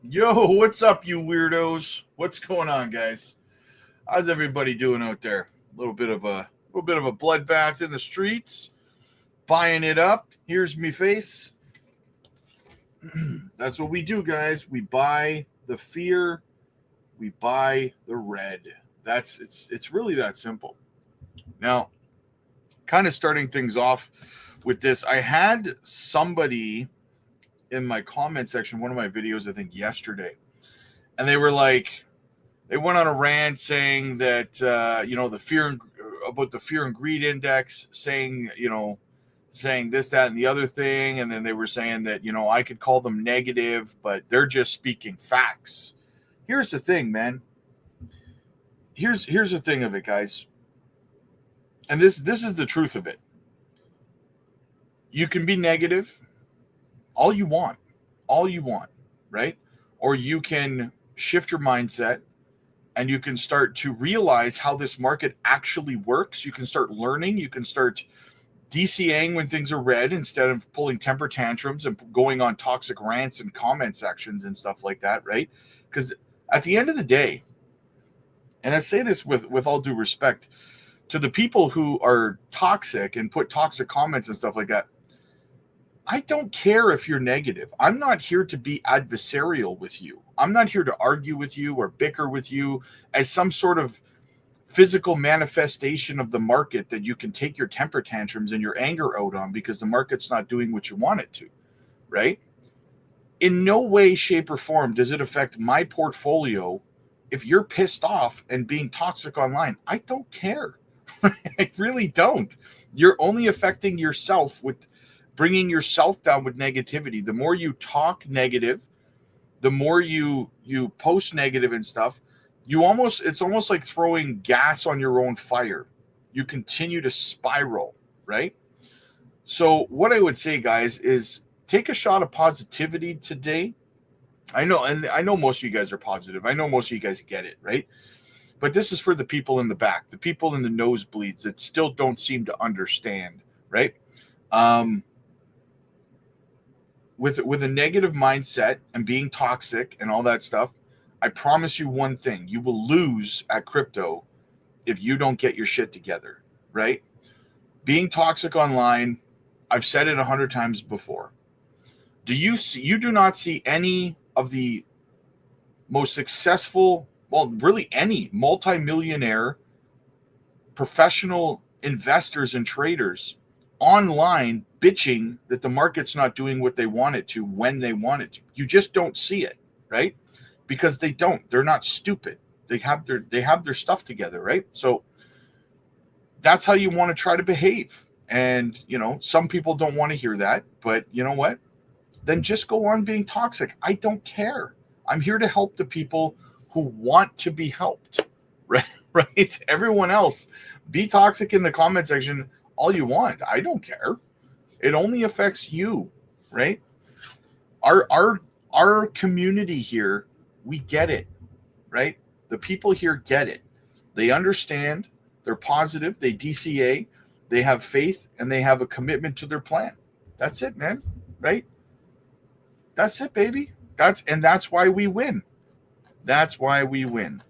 Yo, what's up, you weirdos? What's going on, guys? How's everybody doing out there? A little bit of a bloodbath in the streets, buying it up. Here's me face. That's what we do, guys. We buy the fear, we buy the red. It's really that simple. Now, kind of starting things off with this, I had somebody in my comment section, one of my videos, I think yesterday, and they were like, they went on a rant saying that the fear about the fear and greed index, saying this, that, and the other thing, and then they were saying that I could call them negative, but they're just speaking facts. Here's the thing, man. Here's the thing of it, guys, and this is the truth of it. You can be negative all you want, right? Or you can shift your mindset and you can start to realize how this market actually works. You can start learning. You can start DCAing when things are red instead of pulling temper tantrums and going on toxic rants and comment sections and stuff like that, right? Because at the end of the day, and I say this with all due respect to the people who are toxic and put toxic comments and stuff like that, I don't care if you're negative. I'm not here to be adversarial with you. I'm not here to argue with you or bicker with you as some sort of physical manifestation of the market that you can take your temper tantrums and your anger out on because the market's not doing what you want it to, right? In no way, shape, or form does it affect my portfolio if you're pissed off and being toxic online. I don't care. I really don't. You're only affecting yourself with bringing yourself down with negativity. The more you talk negative, the more you post negative and stuff, it's almost like throwing gas on your own fire. You continue to spiral, right? So what I would say, guys, is take a shot of positivity today. I know most of you guys are positive. I know most of you guys get it, right? But this is for the people in the back, the people in the nosebleeds that still don't seem to understand, right? With a negative mindset and being toxic and all that stuff, I promise you one thing: you will lose at crypto if you don't get your shit together, right? Being toxic online, I've said it 100 times before. You do not see any of the most successful, well, really any multimillionaire professional investors and traders online bitching that the market's not doing what they want it to when they want it to. You just don't see it, right? Because they don't. They're not stupid. They have their stuff together, right? So that's how you want to try to behave. And some people don't want to hear that, but you know what? Then just go on being toxic. I don't care. I'm here to help the people who want to be helped, right? Right? Everyone else, be toxic in the comment section all you want. I don't care. It only affects you, right? Our community here, we get it, right? The people here get it. They understand. They're positive. They DCA. They have faith, and they have a commitment to their plan. That's it, man. Right? That's it, baby. That's why we win. That's why we win.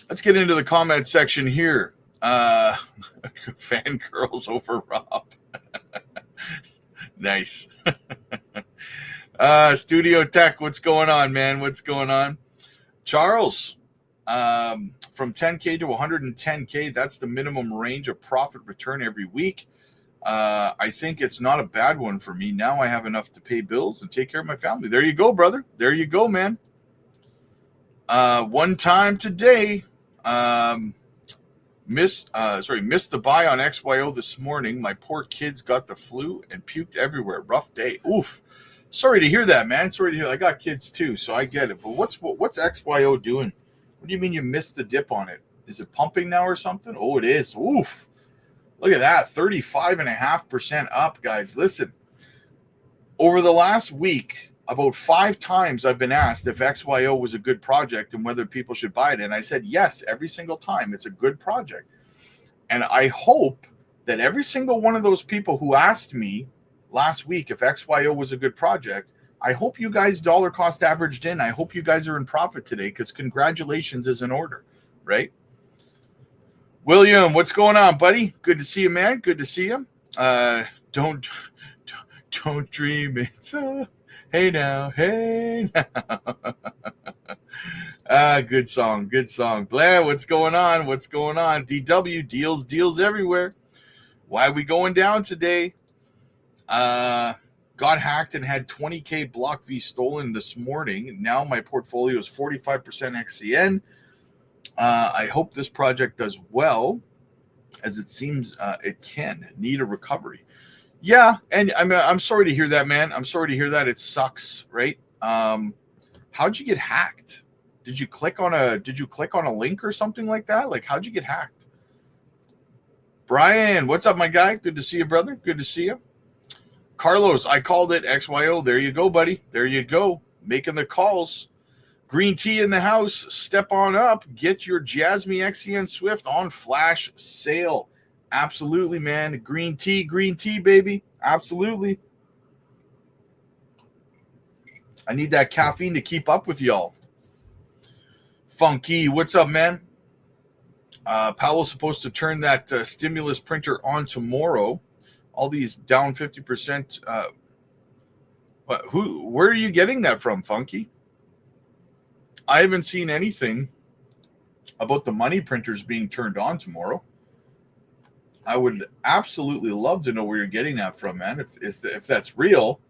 Let's get into the comment section here. Fangirls over Rob. Nice. Studio Tech, what's going on, man? What's going on? Charles, from 10K to 110K, that's the minimum range of profit return every week. I think it's not a bad one for me. Now I have enough to pay bills and take care of my family. There you go, brother. There you go, man. One time today, missed the buy on XYO this morning. My poor kids got the flu and puked everywhere. Rough day. Oof. Sorry to hear that, man. Sorry to hear. I got kids too, so I get it. But what's XYO doing? What do you mean you missed the dip on it? Is it pumping now or something? Oh, it is. Oof. Look at that. 35.5% up, guys. Listen, over the last week, about 5 times I've been asked if XYO was a good project and whether people should buy it. And I said, yes, every single time. It's a good project. And I hope that every single one of those people who asked me last week if XYO was a good project I hope you guys dollar cost averaged in. I hope you guys are in profit today, because congratulations is in order, right? William, what's going on, buddy? Good to see you, man. Good to see you. Don't dream it's hey now. Good song. Blair, what's going on? DW, deals everywhere. Why are we going down today? Got hacked and had 20K block V stolen this morning. Now my portfolio is 45% XCN. I hope this project does well, as it seems it can need a recovery. Yeah, and I'm sorry to hear that, man. I'm sorry to hear that. It sucks, right? How'd you get hacked? Did you click on a link or something like that? Like, how'd you get hacked? Brian, what's up, my guy? Good to see you, brother. Good to see you. Carlos, I called it XYO. There you go, buddy. There you go. Making the calls. Green tea in the house. Step on up. Get your JASMY XCN Swift on flash sale. Absolutely, man. Green tea, baby. Absolutely. I need that caffeine to keep up with y'all. Funky, what's up, man? Powell's supposed to turn that stimulus printer on tomorrow. All these down 50%. Where are you getting that from, Funky? I haven't seen anything about the money printers being turned on tomorrow. I would absolutely love to know where you're getting that from, man. If that's real,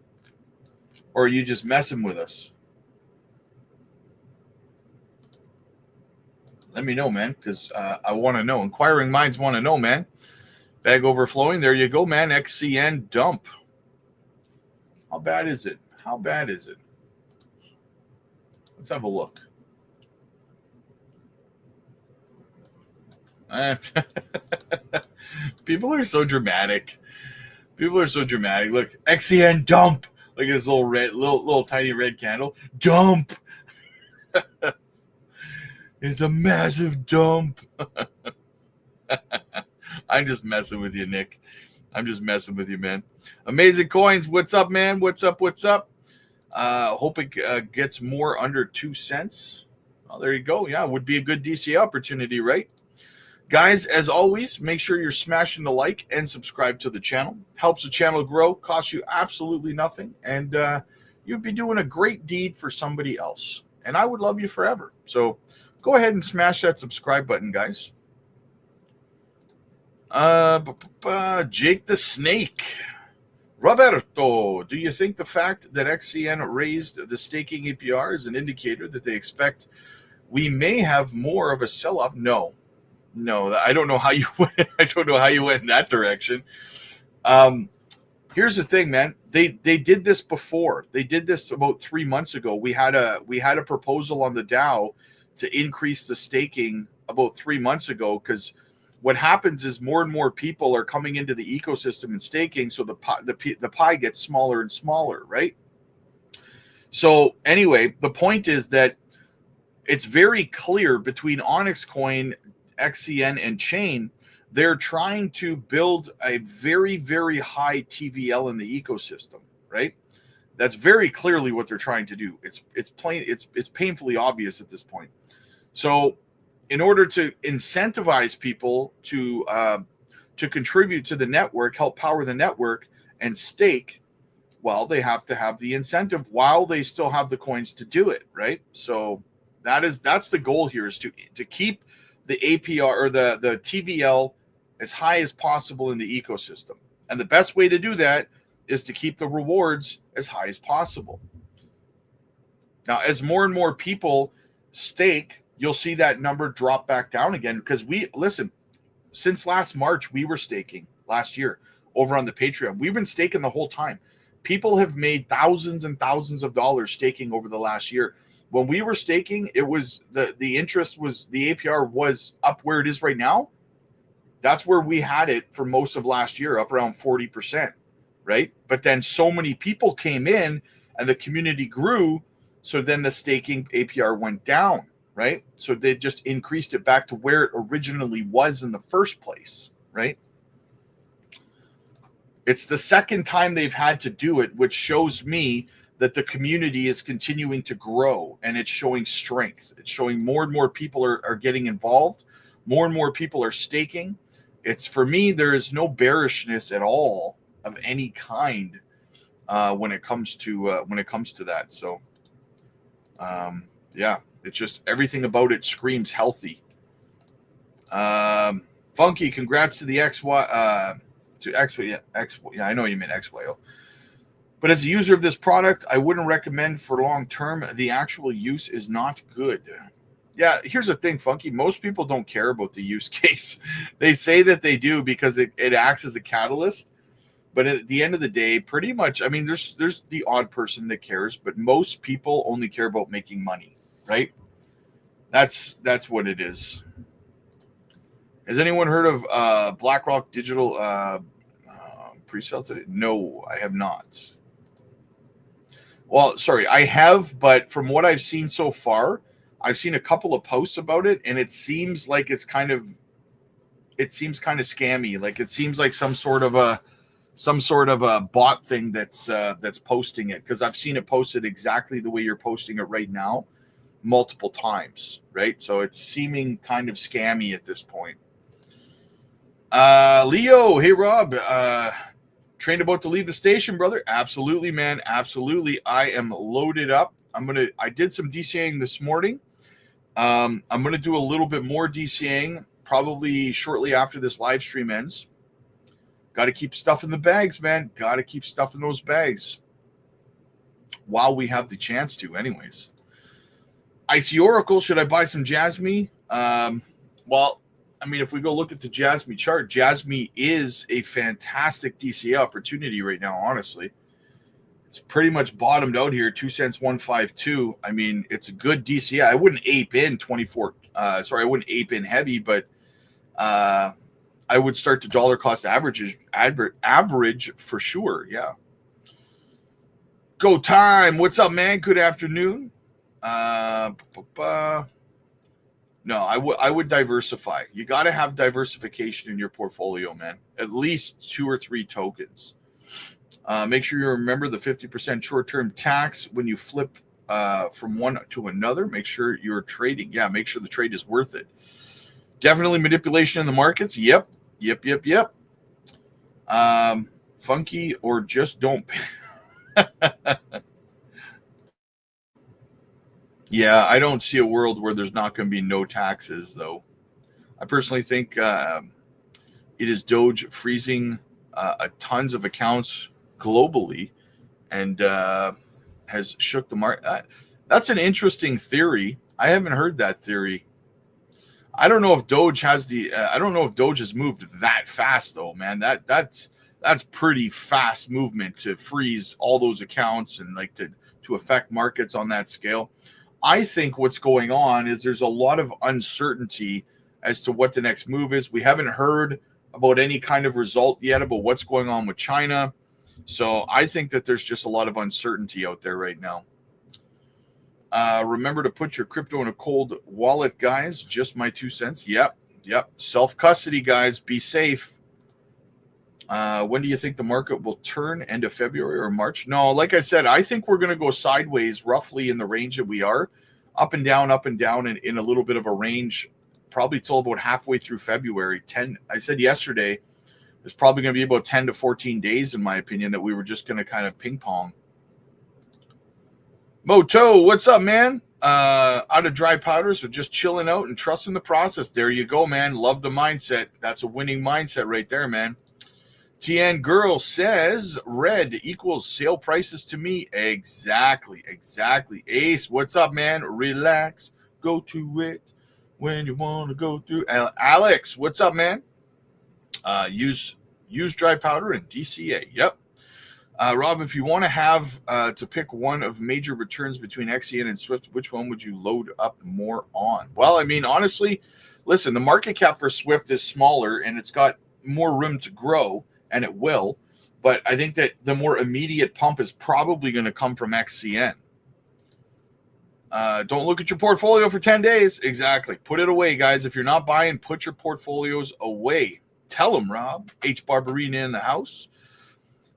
or are you just messing with us? Let me know, man, because I want to know. Inquiring minds want to know, man. Bag overflowing. There you go, man. XCN dump. How bad is it? Let's have a look. People are so dramatic. Look, XCN dump. Like this little tiny red candle. Dump. It's a massive dump. I'm just messing with you, Nick. I'm just messing with you, man. Amazing Coins. What's up, man? What's up? Hope it gets more under 2 cents. Well, there you go. Yeah, it would be a good DCA opportunity, right? Guys, as always, make sure you're smashing the like and subscribe to the channel. Helps the channel grow, costs you absolutely nothing, and you'd be doing a great deed for somebody else. And I would love you forever. So go ahead and smash that subscribe button, guys. Jake the Snake. Roberto, do you think the fact that XCN raised the staking APR is an indicator that they expect we may have more of a sell-off? No, I don't know how you went. I don't know how you went in that direction. Here's the thing, man. They did this before. They did this about 3 months ago. We had a proposal on the DAO to increase the staking about 3 months ago, because what happens is more and more people are coming into the ecosystem and staking, so the pie gets smaller and smaller, right? So anyway, the point is that it's very clear between Onyx Coin, XCN, and Chain, they're trying to build a very, very high TVL in the ecosystem, right? That's very clearly what they're trying to do. It's painfully obvious at this point. So in order to incentivize people to contribute to the network, help power the network, and stake, well, they have to have the incentive while they still have the coins to do it, right? So that's the goal here, is to keep the APR or the TVL as high as possible in the ecosystem. And the best way to do that is to keep the rewards as high as possible. Now, as more and more people stake, you'll see that number drop back down again, because since last March, we were staking last year over on the Patreon. We've been staking the whole time. People have made thousands and thousands of dollars staking over the last year. When we were staking, it was the interest was, the APR was up where it is right now. That's where we had it for most of last year, up around 40%, right? But then so many people came in and the community grew, so then the staking APR went down, right? So they just increased it back to where it originally was in the first place, right? It's the second time they've had to do it, which shows me that the community is continuing to grow and it's showing strength. It's showing more and more people are getting involved. More and more people are staking. It's, for me, there is no bearishness at all of any kind when it comes to that. So yeah, it's just everything about it screams healthy. Funky, congrats to the XY to XY. Yeah, I know you meant XYO. But as a user of this product, I wouldn't recommend for long term. The actual use is not good. Yeah, here's the thing, Funky. Most people don't care about the use case. They say that they do because it acts as a catalyst. But at the end of the day, pretty much, I mean, there's the odd person that cares, but most people only care about making money, right? That's what it is. Has anyone heard of BlackRock Digital pre-sale today? No, I have not. Well, sorry, I have, but from what I've seen so far, I've seen a couple of posts about it, and it seems like it's kind of scammy. Like it seems like some sort of a bot thing that's posting it, because I've seen it posted exactly the way you're posting it right now, multiple times, right? So it's seeming kind of scammy at this point. Leo, hey Rob, train about to leave the station, brother. Absolutely, man. Absolutely. I am loaded up. I did some DCAing this morning. I'm going to do a little bit more DCAing probably shortly after this live stream ends. Got to keep stuff in the bags, man. Got to keep stuff in those bags while we have the chance to, anyways. Icy Oracle, should I buy some JASMY? Well, I mean, if we go look at the JASMY chart, JASMY is a fantastic DCA opportunity right now, honestly. It's pretty much bottomed out here, 2 cents, 152. I mean, it's a good DCA. I wouldn't ape in 24. I wouldn't ape in heavy, but I would start to dollar cost average for sure. Yeah. Go time. What's up, man? Good afternoon. No, I would diversify. You got to have diversification in your portfolio, man. At least 2 or 3 tokens. Make sure you remember the 50% short-term tax when you flip from one to another. Make sure you're trading. Yeah, make sure the trade is worth it. Definitely manipulation in the markets. Yep. Funky or just don't pay. Yeah, I don't see a world where there's not going to be no taxes, though. I personally think it is Doge freezing tons of accounts globally and has shook the market. That's an interesting theory. I haven't heard that theory. I don't know if Doge has I don't know if Doge has moved that fast, though, man. That's pretty fast movement to freeze all those accounts and like to affect markets on that scale. I think what's going on is there's a lot of uncertainty as to what the next move is. We haven't heard about any kind of result yet about what's going on with China. So I think that there's just a lot of uncertainty out there right now. Remember to put your crypto in a cold wallet, guys. Just my 2 cents. Yep. Self-custody, guys. Be safe. When do you think the market will turn? End of February or March? No, like I said, I think we're going to go sideways roughly in the range that we are. Up and down, in a little bit of a range, probably till about halfway through February. I said yesterday, it's probably going to be about 10 to 14 days, in my opinion, that we were just going to kind of ping pong. Moto, what's up, man? Out of dry powder, so just chilling out and trusting the process. There you go, man. Love the mindset. That's a winning mindset right there, man. TN Girl says red equals sale prices to me. Exactly. Ace, what's up, man? Relax. Go to it when you want to go through. Alex, what's up, man? Use dry powder and DCA. Yep. Rob, if you want to have to pick one of major returns between XEN and Swift, which one would you load up more on? Well, I mean, honestly, listen, the market cap for Swift is smaller and it's got more room to grow. And it will, but I think that the more immediate pump is probably going to come from XCN. Don't look at your portfolio for 10 days. Exactly. Put it away, guys. If you're not buying, put your portfolios away. Tell them, Rob. H. Barbarina in the house.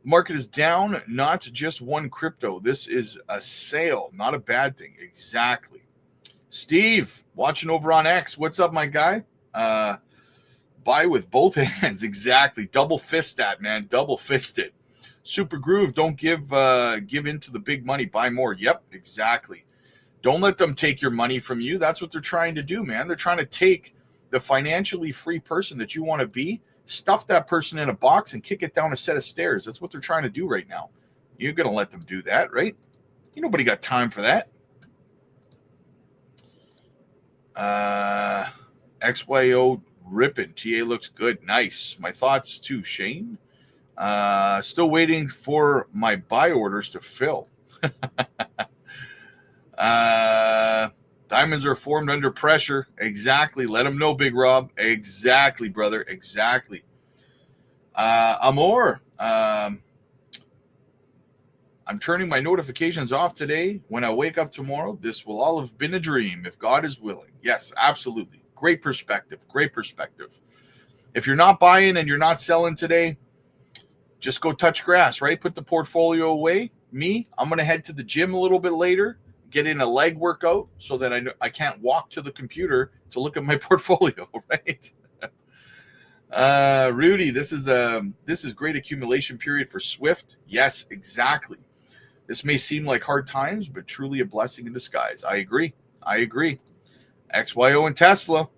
The market is down, not just one crypto. This is a sale, not a bad thing. Exactly. Steve, watching over on X. What's up, my guy? Buy with both hands. Exactly. Double fist that, man. Double fist it. Super Groove, don't give into the big money. Buy more. Yep, exactly. Don't let them take your money from you. That's what they're trying to do, man. They're trying to take the financially free person that you want to be, stuff that person in a box and kick it down a set of stairs. That's what they're trying to do right now. You're going to let them do that, right? Nobody got time for that. XYO ripping. TA looks good. Nice. My thoughts too, Shane. Still waiting for my buy orders to fill. Diamonds are formed under pressure. Exactly. Let them know, Big Rob. Exactly, brother. Exactly. Amor. I'm turning my notifications off today. When I wake up tomorrow, this will all have been a dream, if God is willing. Yes, absolutely. Great perspective. Great perspective. If you're not buying and you're not selling today, just go touch grass, right? Put the portfolio away. Me, I'm going to head to the gym a little bit later, get in a leg workout so that I can't walk to the computer to look at my portfolio, right? Rudy, this is great accumulation period for Swift. Yes, exactly. This may seem like hard times, but truly a blessing in disguise. I agree. XYO and Tesla.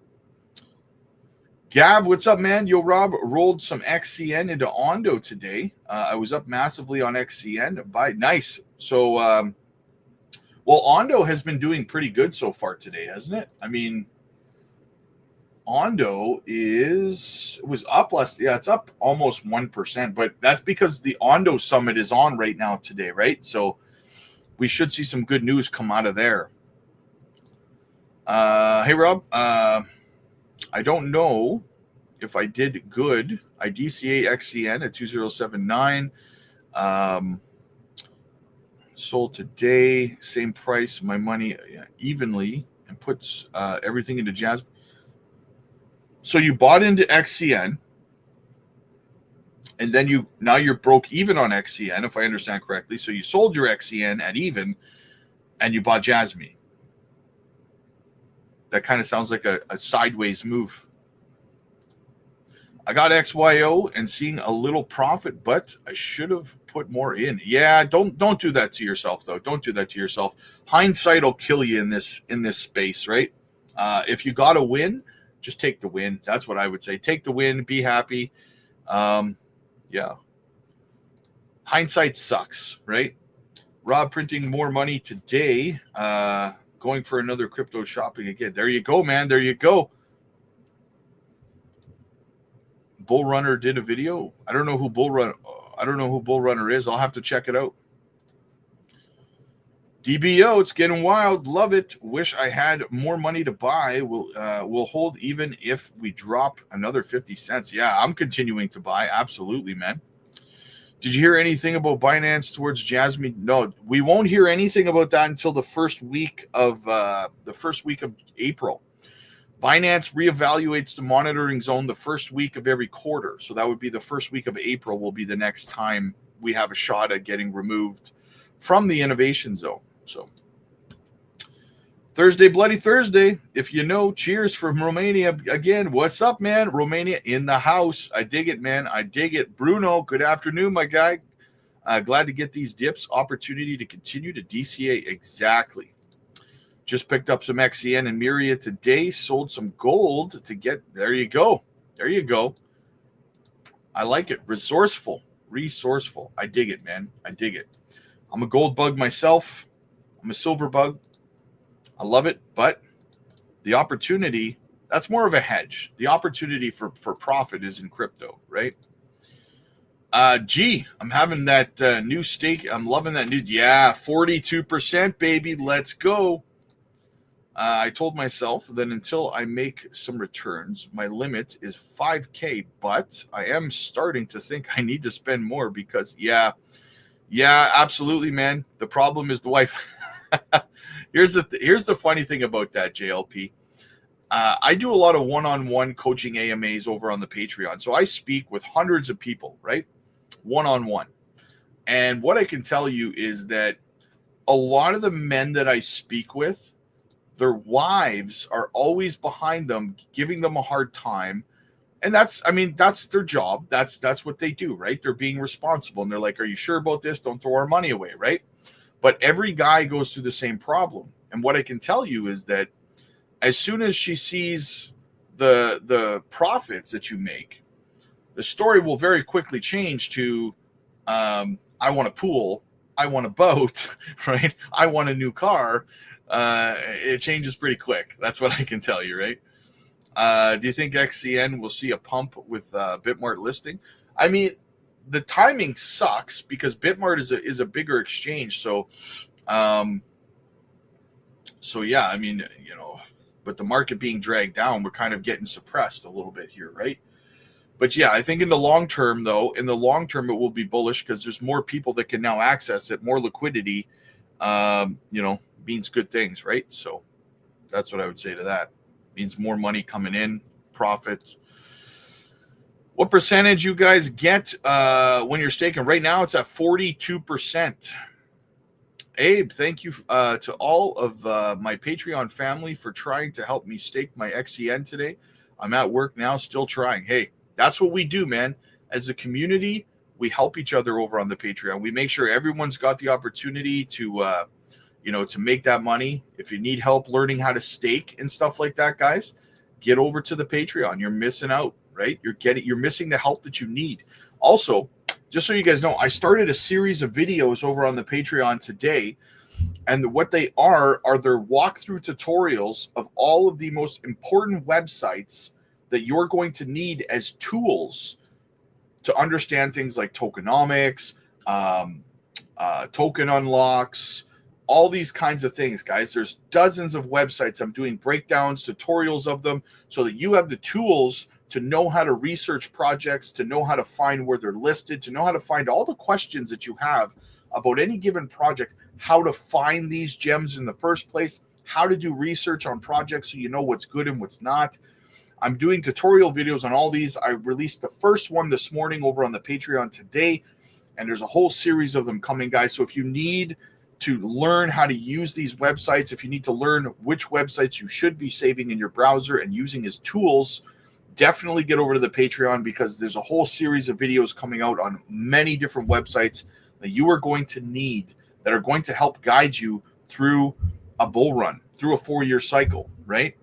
Gav, what's up, man? Yo, Rob rolled some XCN into Ondo today. I was up massively on XCN. Nice. So, well, Ondo has been doing pretty good so far today, hasn't it? I mean, Ondo was up last. Yeah, it's up almost 1%, but that's because the Ondo Summit is on right now today, right? So we should see some good news come out of there. Hey, Rob. I don't know if I did good. I DCA XCN at 2079. Sold today, same price, my money evenly, and puts everything into JASMY. So you bought into XCN, and then now you're broke even on XCN, if I understand correctly. So you sold your XCN at even, and you bought JASMY. That kind of sounds like a sideways move. I got XYO and seeing a little profit, but I should have put more in. Yeah, don't do that to yourself, though. Don't do that to yourself. Hindsight will kill you in this space, right? If you got a win, just take the win. That's what I would say. Take the win. Be happy. Yeah. Hindsight sucks, right? Rob printing more money today. Going for another crypto shopping again. There you go, man. There you go. Bull Runner did a video. I don't know who Bull Runner is. I'll have to check it out. DBO, it's getting wild. Love it. Wish I had more money to buy. We'll hold even if we drop another 50 cents. Yeah, I'm continuing to buy. Absolutely, man. Did you hear anything about Binance towards JASMY? No, we won't hear anything about that until the first week of April. Binance reevaluates the monitoring zone the first week of every quarter. So that would be the first week of April will be the next time we have a shot at getting removed from the innovation zone. So Thursday, Bloody Thursday. If you know, cheers from Romania again. What's up, man? Romania in the house. I dig it, man. I dig it. Bruno, good afternoon, my guy. Glad to get these dips. Opportunity to continue to DCA. Exactly. Just picked up some XCN and Myria today. Sold some gold to get. There you go. There you go. I like it. Resourceful. I dig it, man. I dig it. I'm a gold bug myself. I'm a silver bug. I love it, but the opportunity, that's more of a hedge. The opportunity for profit is in crypto, right? I'm having that new stake. I'm loving that new. Yeah, 42%, baby. Let's go. I told myself that until I make some returns, my limit is 5K, but I am starting to think I need to spend more because, yeah, absolutely, man. The problem is the wife. Here's the funny thing about that, JLP. I do a lot of one-on-one coaching AMAs over on the Patreon. So I speak with hundreds of people, right? One-on-one. And what I can tell you is that a lot of the men that I speak with, their wives are always behind them, giving them a hard time. And that's, I mean, that's their job. That's what they do, right? They're being responsible. And they're like, are you sure about this? Don't throw our money away, right? But every guy goes through the same problem. And what I can tell you is that as soon as she sees the profits that you make, the story will very quickly change to, I want a pool, I want a boat, right? I want a new car. It changes pretty quick. That's what I can tell you, right? Do you think XCN will see a pump with Bitmart listing? I mean, the timing sucks because Bitmart is a bigger exchange. So, yeah, I mean, but the market being dragged down, we're kind of getting suppressed a little bit here, right? But yeah, I think in the long term, though, it will be bullish because there's more people that can now access it, more liquidity, means good things, right? So that's what I would say to that. Means more money coming in, profits. What percentage you guys get when you're staking? Right now, it's at 42%. Abe, thank you to all of my Patreon family for trying to help me stake my XCN today. I'm at work now, still trying. Hey, that's what we do, man. As a community, we help each other over on the Patreon. We make sure everyone's got the opportunity to, to make that money. If you need help learning how to stake and stuff like that, guys, get over to the Patreon. You're missing out, right? You're missing the help that you need. Also, just so you guys know, I started a series of videos over on the Patreon today, and what they are their walkthrough tutorials of all of the most important websites that you're going to need as tools to understand things like tokenomics, token unlocks, all these kinds of things, guys. There's dozens of websites. I'm doing breakdowns, tutorials of them so that you have the tools to know how to research projects, to know how to find where they're listed, to know how to find all the questions that you have about any given project, how to find these gems in the first place, how to do research on projects so you know what's good and what's not. I'm doing tutorial videos on all these. I released the first one this morning over on the Patreon today, and there's a whole series of them coming, guys. So if you need to learn how to use these websites, if you need to learn which websites you should be saving in your browser and using as tools, definitely get over to the Patreon because there's a whole series of videos coming out on many different websites that you are going to need that are going to help guide you through a bull run, through a 4-year cycle, right?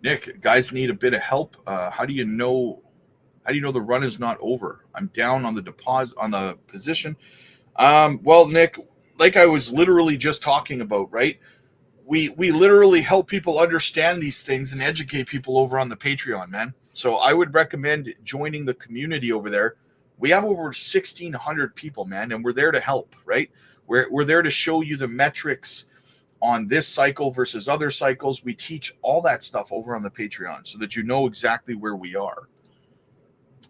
Nick, guys need a bit of help. How do you know the run is not over? I'm down on the deposit on the position. Well, Nick, like I was literally just talking about, right? We literally help people understand these things and educate people over on the Patreon, man. So I would recommend joining the community over there. We have over 1,600 people, man, and we're there to help, right? We're there to show you the metrics on this cycle versus other cycles. We teach all that stuff over on the Patreon so that you know exactly where we are.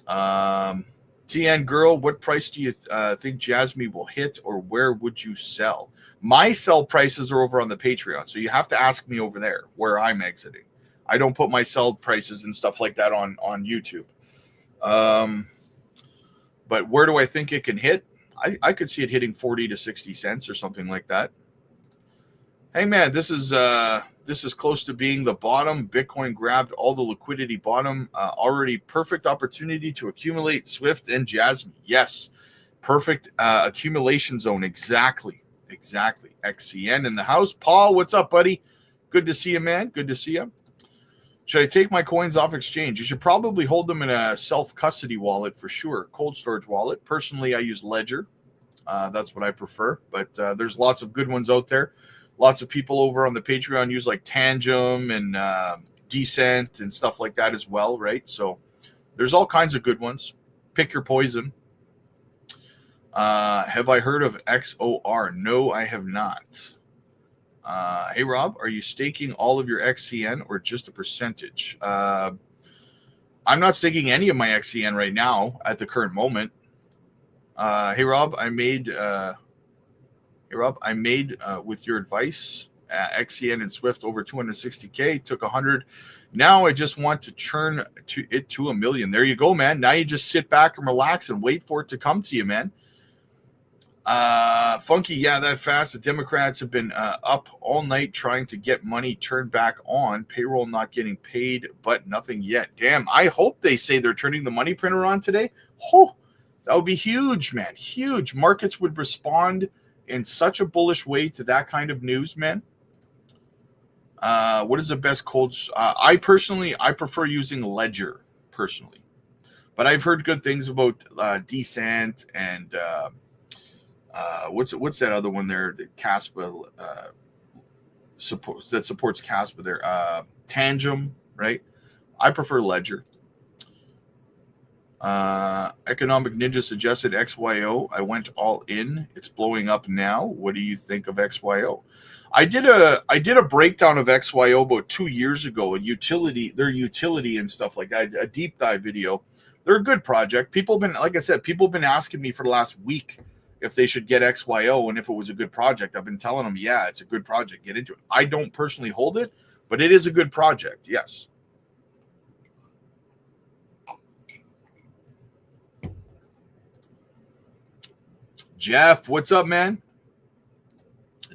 TN Girl, what price do you think JASMY will hit, or where would you sell? My sell prices are over on the Patreon, so you have to ask me over there where I'm exiting. I don't put my sell prices and stuff like that on YouTube. But where do I think it can hit? I could see it hitting 40 to 60 cents or something like that. Hey man, this is close to being the bottom. Bitcoin grabbed all the liquidity bottom. Already perfect opportunity to accumulate Swift and JASMY. Yes, perfect accumulation zone. Exactly. XCN in the house. Paul, what's up, buddy? Good to see you, man. Good to see you. Should I take my coins off exchange? You should probably hold them in a self-custody wallet for sure. Cold storage wallet. Personally, I use Ledger. That's what I prefer. But there's lots of good ones out there. Lots of people over on the Patreon use like Tangem and Decent and stuff like that as well, right? So there's all kinds of good ones. Pick your poison. Have I heard of XOR? No, I have not. Hey, Rob, are you staking all of your XCN or just a percentage? I'm not staking any of my XCN right now at the current moment. Hey, Rob, I made with your advice XCN and Swift over 260K, took 100. Now I just want to churn it to 1 million. There you go, man. Now you just sit back and relax and wait for it to come to you, man. Funky, yeah, that fast. The Democrats have been up all night trying to get money turned back on. Payroll not getting paid, but nothing yet. Damn, I hope they say they're turning the money printer on today. Oh, that would be huge, man. Huge. Markets would respond in such a bullish way to that kind of news, man. What is the best cold? I prefer using Ledger personally, but I've heard good things about Descent and what's that other one there? The KASPA supports KASPA there. Tangent, right? I prefer Ledger. Economic Ninja suggested XYO. I went all in. It's blowing up now. What do you think of XYO? I did a breakdown of XYO about 2 years ago. Their utility and stuff like that. A deep dive video. They're a good project. People have been asking me for the last week if they should get XYO and if it was a good project. I've been telling them, yeah, it's a good project. Get into it. I don't personally hold it, but it is a good project. Yes. Jeff, what's up, man?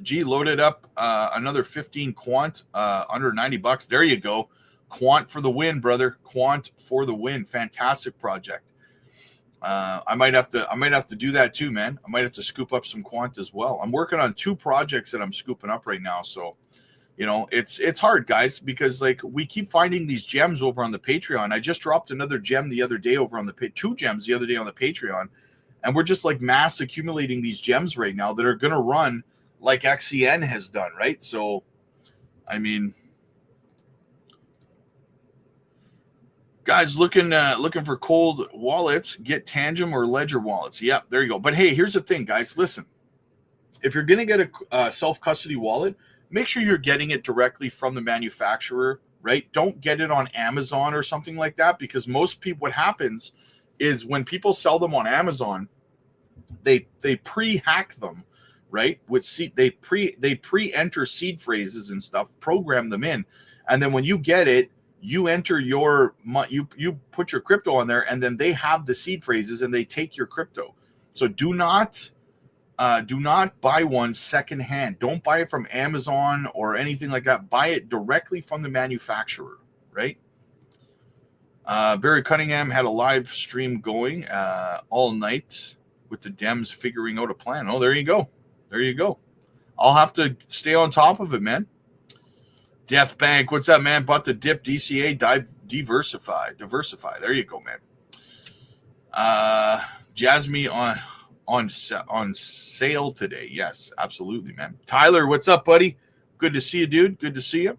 G loaded up another 15 quant under $90. There you go. Quant for the win, brother. Quant for the win. Fantastic project. I might have to do that too, man. I might have to scoop up some quant as well. I'm working on 2 projects that I'm scooping up right now. So, you know, it's hard, guys, because like we keep finding these gems over on the Patreon. I just dropped another gem the other day over on the 2 gems the other day on the Patreon. And we're just like mass accumulating these gems right now that are going to run like XCN has done, right? So, I mean, guys, looking for cold wallets, get Tangent or Ledger wallets. Yeah, there you go. But hey, here's the thing, guys. Listen, if you're going to get a self-custody wallet, make sure you're getting it directly from the manufacturer, right? Don't get it on Amazon or something like that, because most people, what happens is when people sell them on Amazon, they pre-hack them, right? With they pre-enter seed phrases and stuff, program them in, and then when you get it, you enter you put your crypto on there, and then they have the seed phrases and they take your crypto. So do not buy one secondhand. Don't buy it from Amazon or anything like that. Buy it directly from the manufacturer, right? Barry Cunningham had a live stream going all night with the Dems figuring out a plan. Oh, there you go. There you go. I'll have to stay on top of it, man. Death Bank, what's up, man? Bought the dip DCA, diversify. There you go, man. JASMY on sale today. Yes, absolutely, man. Tyler, what's up, buddy? Good to see you, dude. Good to see you.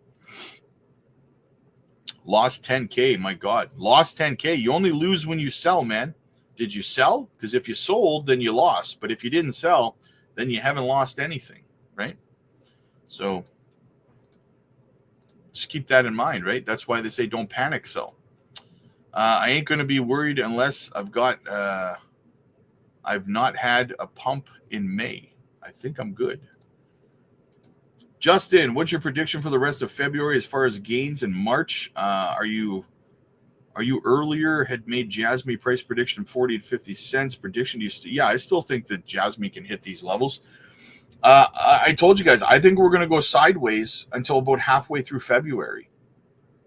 Lost 10K. My God. Lost 10K. You only lose when you sell, man. Did you sell? Because if you sold, then you lost. But if you didn't sell, then you haven't lost anything, right? So just keep that in mind, right? That's why they say don't panic sell. I ain't going to be worried unless I've not had a pump in May. I think I'm good. Justin, what's your prediction for the rest of February as far as gains in March? Are you earlier had made JASMY price prediction 40 to 50 cents prediction? Yeah, I still think that JASMY can hit these levels. I told you guys, I think we're going to go sideways until about halfway through February.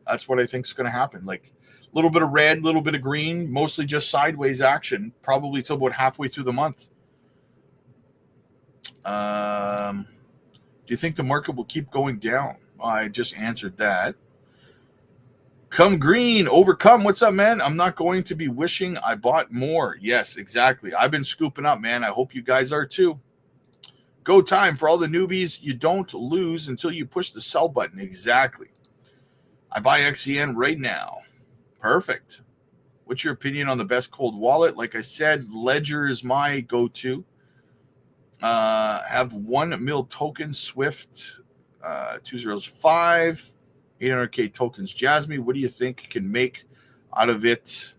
That's what I think is going to happen. Like a little bit of red, a little bit of green, mostly just sideways action, probably till about halfway through the month. Do you think the market will keep going down? Well, I just answered that. Come green, overcome. What's up, man? I'm not going to be wishing I bought more. Yes, exactly. I've been scooping up, man. I hope you guys are too. Go time for all the newbies. You don't lose until you push the sell button. Exactly. I buy XCN right now. Perfect. What's your opinion on the best cold wallet? Like I said, Ledger is my go-to. Have 1 mil token Swift 205 800K tokens JASMY. What do you think can make out of it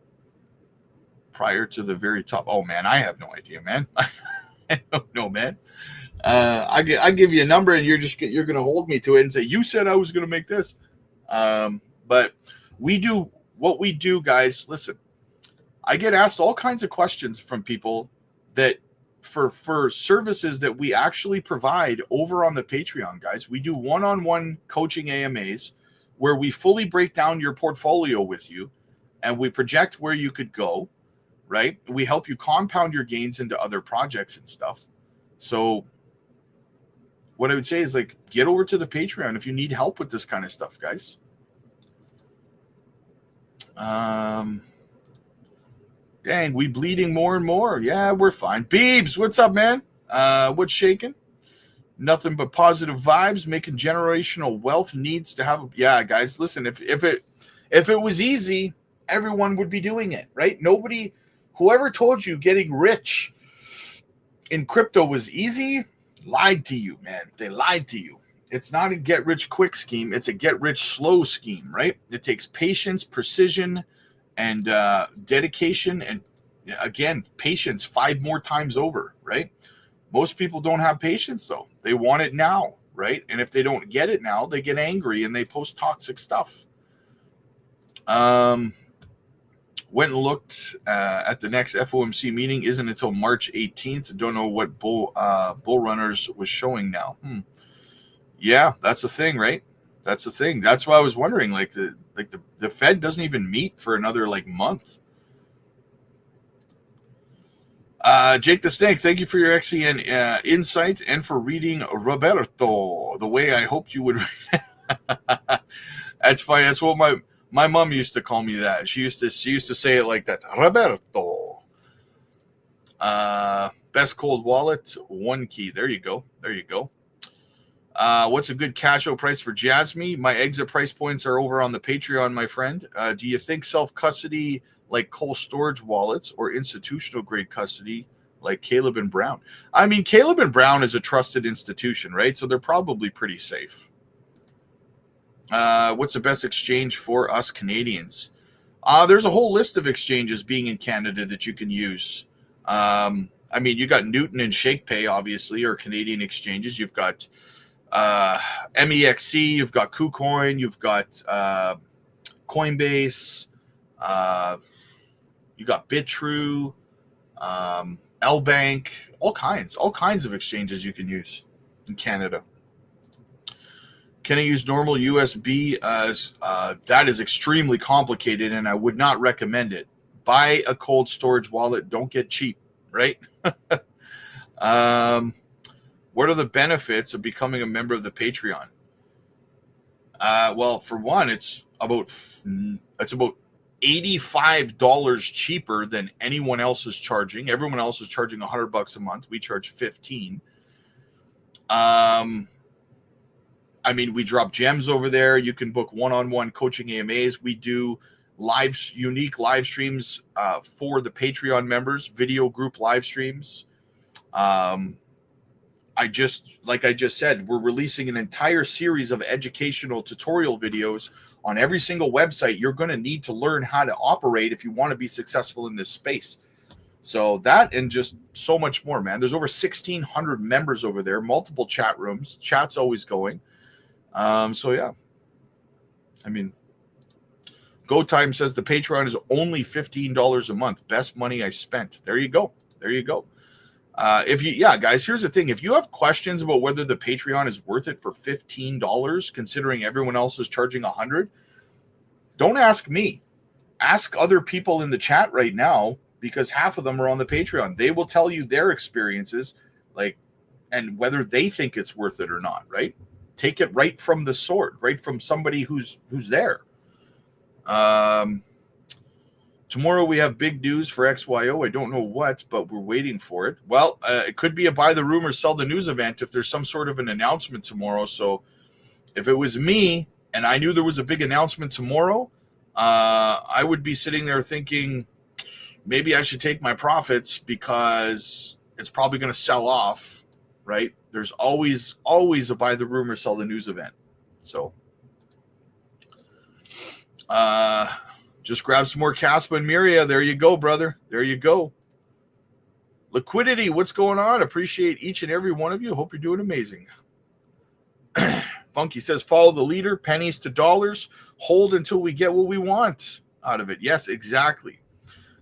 prior to the very top? Oh man, I have no idea, man. I don't know, man. I give you a number and you're going to hold me to it and say, you said I was going to make this. But we do what we do, guys. Listen, I get asked all kinds of questions from people that for services that we actually provide over on the Patreon, guys. We do one-on-one coaching AMAs where we fully break down your portfolio with you and we project where you could go, right? We help you compound your gains into other projects and stuff. So what I would say is, like, get over to the Patreon if you need help with this kind of stuff, guys. Dang, we bleeding more and more. Yeah, we're fine. Beebs, what's up, man? What's shaking? Nothing but positive vibes. Making generational wealth needs to have. Yeah, guys, listen. If it was easy, everyone would be doing it, right? Nobody, whoever told you getting rich in crypto was easy, lied to you, man. They lied to you. It's not a get rich quick scheme. It's a get rich slow scheme, right? It takes patience, precision, and dedication, and again, patience 5 more times over, right? Most people don't have patience, though. They want it now, right? And if they don't get it now, they get angry and they post toxic stuff. Went and looked at the next FOMC meeting. Isn't until March 18th. Don't know what bull runners was showing now. Yeah, that's the thing, right? That's the thing. That's why I was wondering, like the Fed doesn't even meet for another month. Jake the Snake, thank you for your excellent insight and for reading Roberto the way I hoped you would read it. That's funny. That's what my mom used to call me that. She used to say it like that. Roberto. Best cold wallet, 1 key. There you go. What's a good cash out price for JASMY? My exit price points are over on the Patreon, my friend. Do you think self-custody like cold storage wallets or institutional grade custody like Caleb and Brown? I mean, Caleb and Brown is a trusted institution, right? So they're probably pretty safe. What's the best exchange for us Canadians? There's a whole list of exchanges being in Canada that you can use. I mean, you got Newton and ShakePay, obviously, or Canadian exchanges. You've got MEXC, you've got KuCoin, you've got Coinbase, you got BitTrue, LBank, all kinds of exchanges you can use in Canada. Can I use normal USB? That is extremely complicated, and I would not recommend it. Buy a cold storage wallet. Don't get cheap, right? What are the benefits of becoming a member of the Patreon? Well, for one, it's about $85 cheaper than anyone else is charging. Everyone else is charging $100 a month. We charge $15. I mean, we drop gems over there. You can book one-on-one coaching AMAs. We do unique live streams for the Patreon members, video group live streams. Like I just said, we're releasing an entire series of educational tutorial videos on every single website you're going to need to learn how to operate if you want to be successful in this space. So that and just so much more, man. There's over 1,600 members over there, multiple chat rooms. Chat's always going. So yeah, I mean, Go Time says the Patreon is only $15 a month. Best money I spent. There you go. Guys, here's the thing. If you have questions about whether the Patreon is worth it for $15, considering everyone else is charging $100, don't ask me. Ask other people in the chat right now, because half of them are on the Patreon. They will tell you their experiences, and whether they think it's worth it or not, right? Take it right from the sword, right from somebody who's there. Tomorrow we have big news for XYO. I don't know what, but we're waiting for it. Well, it could be a buy the rumor, sell the news event if there's some sort of an announcement tomorrow. So if it was me and I knew there was a big announcement tomorrow, I would be sitting there thinking maybe I should take my profits because it's probably going to sell off, right? There's always a buy the rumor, sell the news event. So just grab some more KASPA and Miria. There you go, brother. There you go. Liquidity, what's going on? Appreciate each and every one of you. Hope you're doing amazing. Funky says, follow the leader, pennies to dollars, hold until we get what we want out of it. Yes, exactly.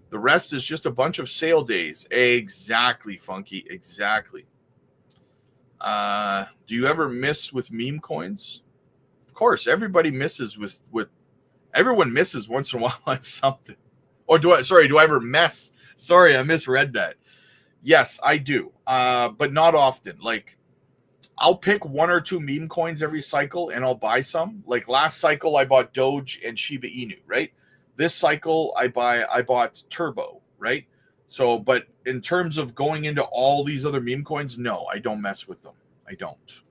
The rest is just a bunch of sale days. Exactly, Funky, exactly. Do you ever miss with meme coins? Of course, everybody misses with everyone misses once in a while on something. Or do I ever mess? Sorry, I misread that. Yes, I do. But not often. Like, I'll pick one or two meme coins every cycle and I'll buy some. Like last cycle, I bought Doge and Shiba Inu, right? This cycle, I bought Turbo, right? So, but in terms of going into all these other meme coins, no, I don't mess with them. I don't.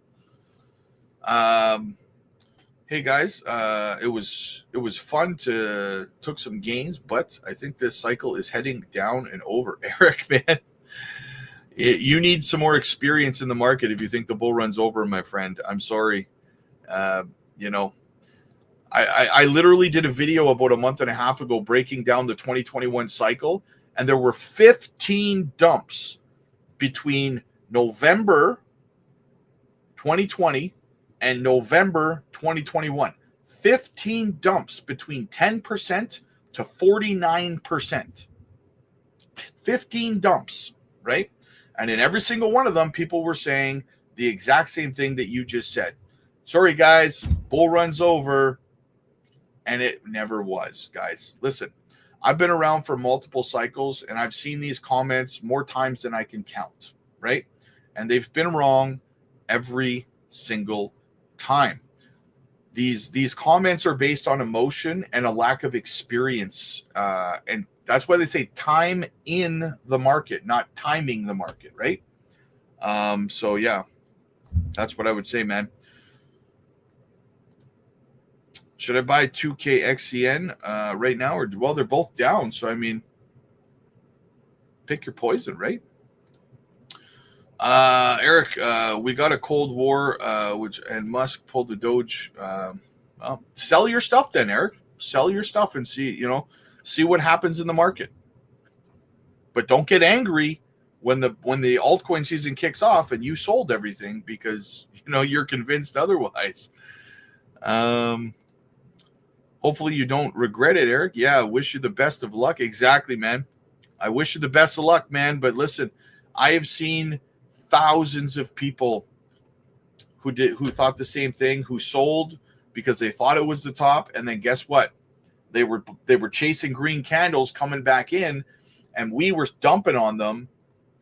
Hey guys, it was fun took some gains, but I think this cycle is heading down and over. Eric, man. You need some more experience in the market if you think the bull run's over, my friend. I'm sorry. You know, I literally did a video about a month and a half ago breaking down the 2021 cycle, and there were 15 dumps between November 2020 and November 2021. 15 dumps between 10% to 49%. 15 dumps, right? And in every single one of them, people were saying the exact same thing that you just said. Sorry, guys, bull run's over. And it never was, guys. Listen, I've been around for multiple cycles, and I've seen these comments more times than I can count, right? And they've been wrong every single time. These comments are based on emotion and a lack of experience, and that's why they say time in the market, not timing the market, right? So yeah, that's what I would say, man. Should I buy 2K XCN right now? Or, well, they're both down. So, I mean, pick your poison, right? Eric, we got a Cold War, and Musk pulled the Doge. Well, sell your stuff then, Eric. Sell your stuff and see what happens in the market. But don't get angry when the altcoin season kicks off and you sold everything because, you're convinced otherwise. Hopefully you don't regret it, Eric. Yeah, I wish you the best of luck. Exactly, man. I wish you the best of luck, man. But listen, I have seen thousands of people who thought the same thing, who sold because they thought it was the top, and then guess what? They were chasing green candles coming back in, and we were dumping on them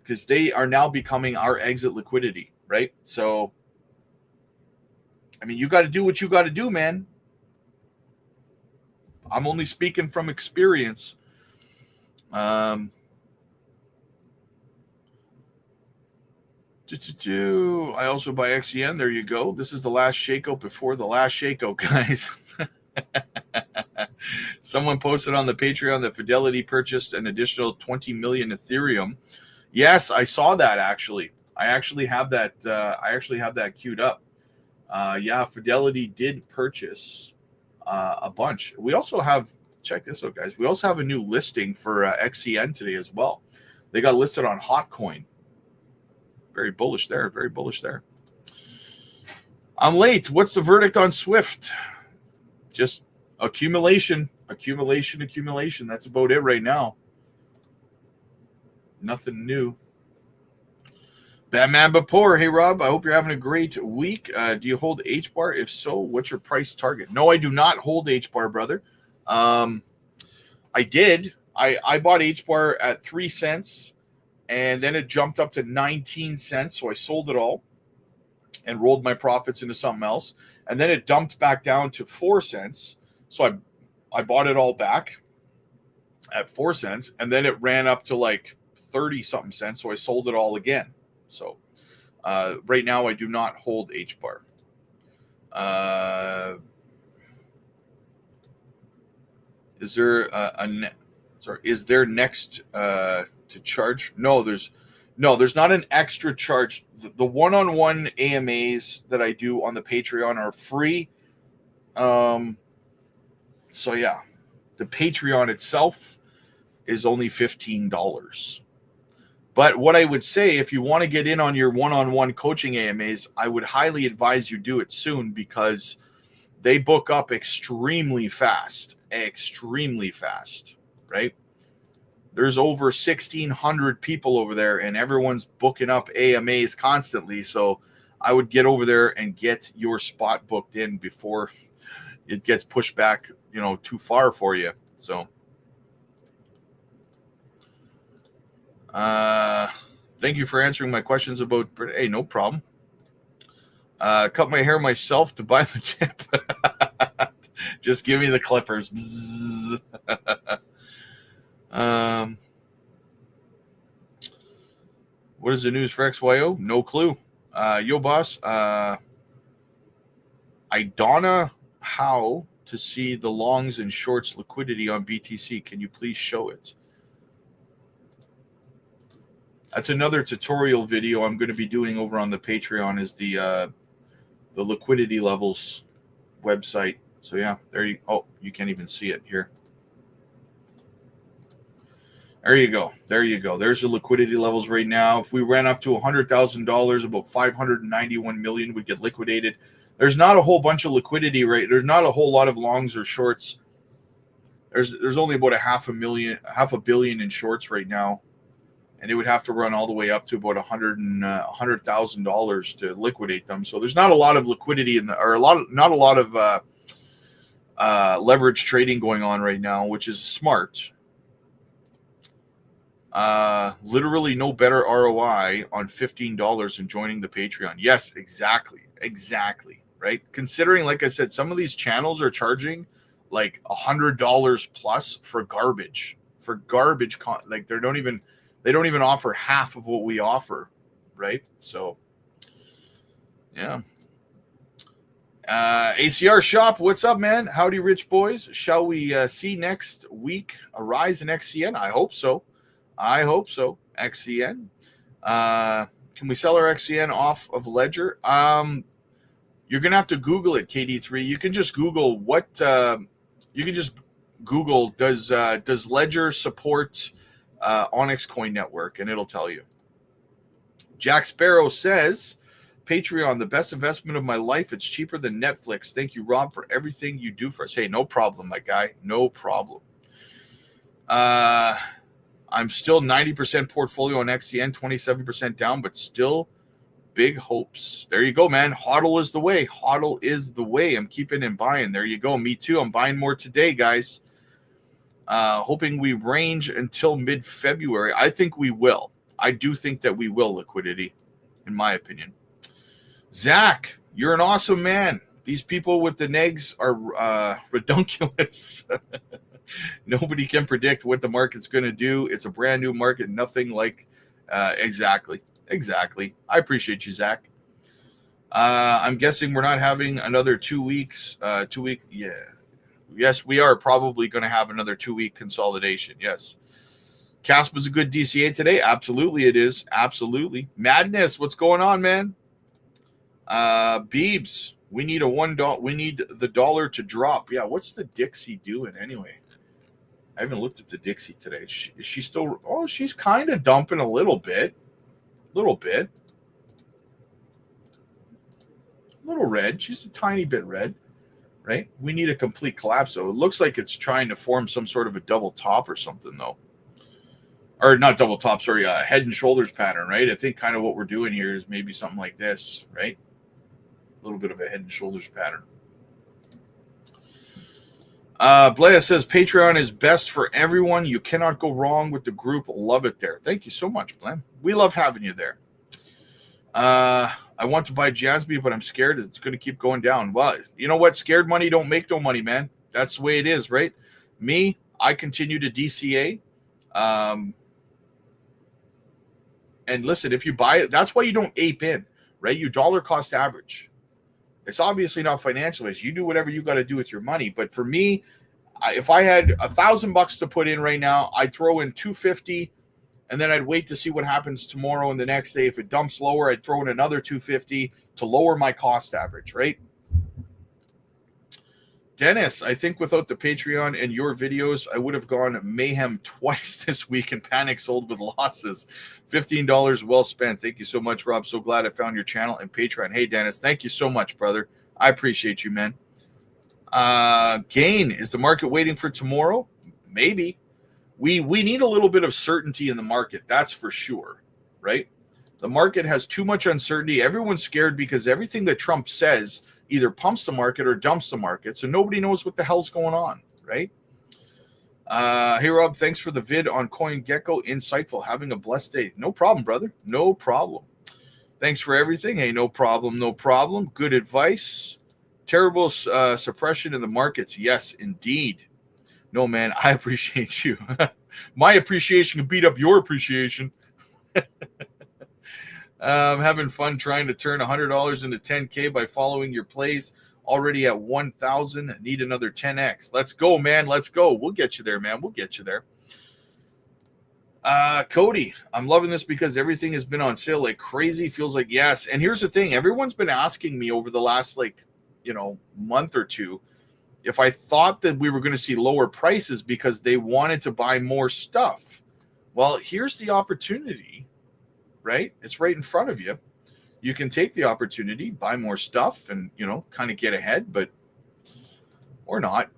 because they are now becoming our exit liquidity, right? So, I mean, you got to do what you got to do, man. I'm only speaking from experience. I also buy XEN. There you go. This is the last shakeout before the last shakeout, guys. Someone posted on the Patreon that Fidelity purchased an additional 20 million Ethereum. Yes, I saw that actually. I actually have that queued up. Yeah, Fidelity did purchase a bunch. We also have, check this out, guys. We also have a new listing for XCN today as well. They got listed on Hotcoin. Very bullish there. Very bullish there. I'm late. What's the verdict on Swift? Just accumulation. That's about it right now. Nothing new. Batman Bapor. Hey, Rob. I hope you're having a great week. Do you hold HBAR? If so, what's your price target? No, I do not hold HBAR, brother. I did. I bought HBAR at 3 cents, and then it jumped up to 19 cents. So I sold it all and rolled my profits into something else. And then it dumped back down to 4 cents. So I bought it all back at 4 cents. And then it ran up to like 30 something cents. So I sold it all again. So right now I do not hold HBAR. Is there is there next to charge? No, there's not an extra charge. The one-on-one AMAs that I do on the Patreon are free. So yeah, the Patreon itself is only $15. But what I would say, if you want to get in on your one-on-one coaching AMAs, I would highly advise you do it soon, because they book up extremely fast, right? There's over 1,600 people over there, and everyone's booking up AMAs constantly. So I would get over there and get your spot booked in before it gets pushed back, too far for you. So, thank you for answering my questions about. Hey, no problem. Cut my hair myself to buy the chip. Just give me the clippers. What is the news for XYO? No clue. Yo, boss. I don't know how to see the longs and shorts liquidity on BTC. Can you please show it? That's another tutorial video I'm going to be doing over on the Patreon, is the liquidity levels website. So yeah, there you. Oh, you can't even see it here. There you go. There's the liquidity levels right now. If we ran up to $100,000, about 591 million would get liquidated. There's not a whole bunch of liquidity, right? There's not a whole lot of longs or shorts. There's only about half a billion in shorts right now, and it would have to run all the way up to about $100,000 to liquidate them. So there's not a lot of liquidity not a lot of leverage trading going on right now, which is smart. Literally no better ROI on $15 and joining the Patreon. Yes, exactly, right? Considering, like I said, some of these channels are charging like $100 plus for garbage. Like they don't even offer half of what we offer, right? So, yeah. ACR Shop, what's up, man? Howdy, rich boys. Shall we see next week a rise in XCN? I hope so. XCN. Can we sell our XCN off of Ledger? You're gonna have to Google it, KD3. You can just Google does Ledger support Onyx Coin Network, and it'll tell you. Jack Sparrow says, Patreon, the best investment of my life. It's cheaper than Netflix. Thank you, Rob, for everything you do for us. Hey, no problem, my guy. No problem. I'm still 90% portfolio on XCN, 27% down, but still big hopes. There you go, man. HODL is the way. I'm keeping and buying. There you go. Me too. I'm buying more today, guys. Hoping we range until mid-February. I think we will. I do think that we will, liquidity, in my opinion. Zach, you're an awesome man. These people with the negs are redunculous. Nobody can predict what the market's going to do. It's a brand new market. Nothing like exactly. I appreciate you, Zach. I'm guessing we're not having another 2 weeks. Yeah. Yes, we are probably going to have another 2-week consolidation. Yes. KASPA is a good DCA today. Absolutely, it is. Absolutely. Madness, what's going on, man? Beebs, we need $1. We need the dollar to drop. Yeah, what's the Dixie doing anyway? I haven't looked at the Dixie today. Is she still? Oh, she's kind of dumping a little bit. Little red. She's a tiny bit red, right? We need a complete collapse, though. It looks like it's trying to form some sort of a double top or something, though. Or not double top, sorry, a head and shoulders pattern, right? I think kind of what we're doing here is maybe something like this, right? A little bit of a head and shoulders pattern. Blea says Patreon is best for everyone. You cannot go wrong with the group. Love it there. Thank you so much, Blea. We love having you there. I want to buy JASMY, but I'm scared it's going to keep going down. Well, you know what? Scared money don't make no money, man. That's the way it is, right? Me, I continue to DCA. And listen, if you buy it, that's why you don't ape in, right? You dollar cost average. It's obviously not financial. You do whatever you got to do with your money. But for me, if I had $1,000 to put in right now, I'd throw in $250, and then I'd wait to see what happens tomorrow and the next day. If it dumps lower, I'd throw in another $250 to lower my cost average, right? Dennis, I think without the Patreon and your videos, I would have gone mayhem twice this week and panic sold with losses. $15 well spent. Thank you so much, Rob. So glad I found your channel and Patreon. Hey, Dennis, thank you so much, brother. I appreciate you, man. Gain, is the market waiting for tomorrow? Maybe. We need a little bit of certainty in the market. That's for sure, right? The market has too much uncertainty. Everyone's scared because everything that Trump says either pumps the market or dumps the market. So nobody knows what the hell's going on, right? Hey, Rob, thanks for the vid on CoinGecko. Insightful. Having a blessed day. No problem, brother. No problem. Thanks for everything. Hey, no problem. No problem. Good advice. Terrible suppression in the markets. Yes, indeed. No, man, I appreciate you. My appreciation can beat up your appreciation. Having fun trying to turn $100 into 10K by following your plays. Already at 1,000. Need another 10X. Let's go, man. Let's go. We'll get you there, man. We'll get you there. Cody, I'm loving this because everything has been on sale like crazy. Feels like yes. And here's the thing. Everyone's been asking me over the last month or two if I thought that we were going to see lower prices because they wanted to buy more stuff. Well, here's the opportunity, right? It's right in front of you. You can take the opportunity, buy more stuff and, kind of get ahead, but or not,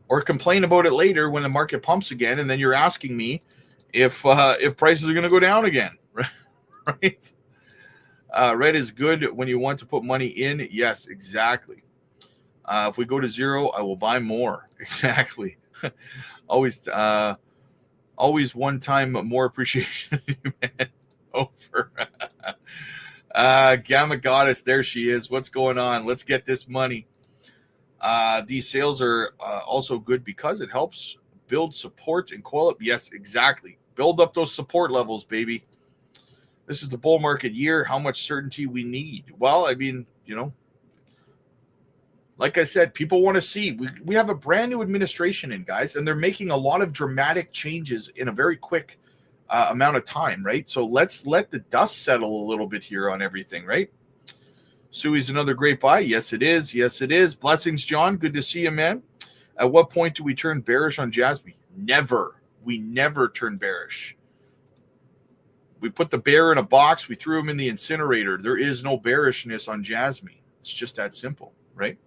or complain about it later when the market pumps again. And then you're asking me if prices are going to go down again, right? Red is good when you want to put money in. Yes, exactly. If we go to zero, I will buy more. Exactly. always one time more appreciation. Man. Over. Gamma Goddess, there she is. What's going on? Let's get this money. These sales are also good because it helps build support and quality. Yes, exactly. Build up those support levels, baby. This is the bull market year. How much certainty we need? Well, I mean, like I said, people want to see. We have a brand new administration in, guys, and they're making a lot of dramatic changes in a very quick amount of time, right? So let's let the dust settle a little bit here on everything, right? Sui's another great buy. Yes, it is. Yes, it is. Blessings, John. Good to see you, man. At what point do we turn bearish on JASMY? Never. We never turn bearish. We put the bear in a box. We threw him in the incinerator. There is no bearishness on JASMY. It's just that simple, right?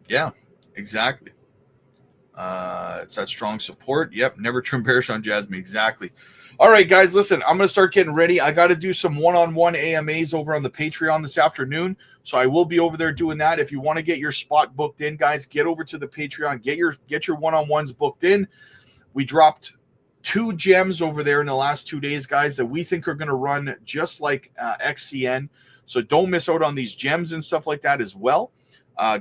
Yeah, exactly. It's that strong support. Yep, never turn bearish on JASMY. Exactly. All right, guys, listen, I'm going to start getting ready. I got to do some one-on-one AMAs over on the Patreon this afternoon, so I will be over there doing that. If you want to get your spot booked in, guys, get over to the Patreon. Get your one-on-ones booked in. We dropped 2 gems over there in the last 2 days, guys, that we think are going to run just like XCN. So don't miss out on these gems and stuff like that as well.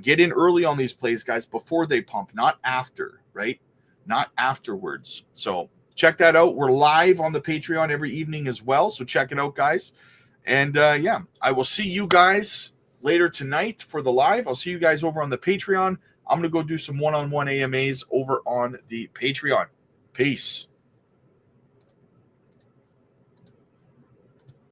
Get in early on these plays, guys, before they pump, not after, right? Not afterwards. So check that out. We're live on the Patreon every evening as well. So check it out, guys. And yeah, I will see you guys later tonight for the live. I'll see you guys over on the Patreon. I'm going to go do some one-on-one AMAs over on the Patreon. Peace.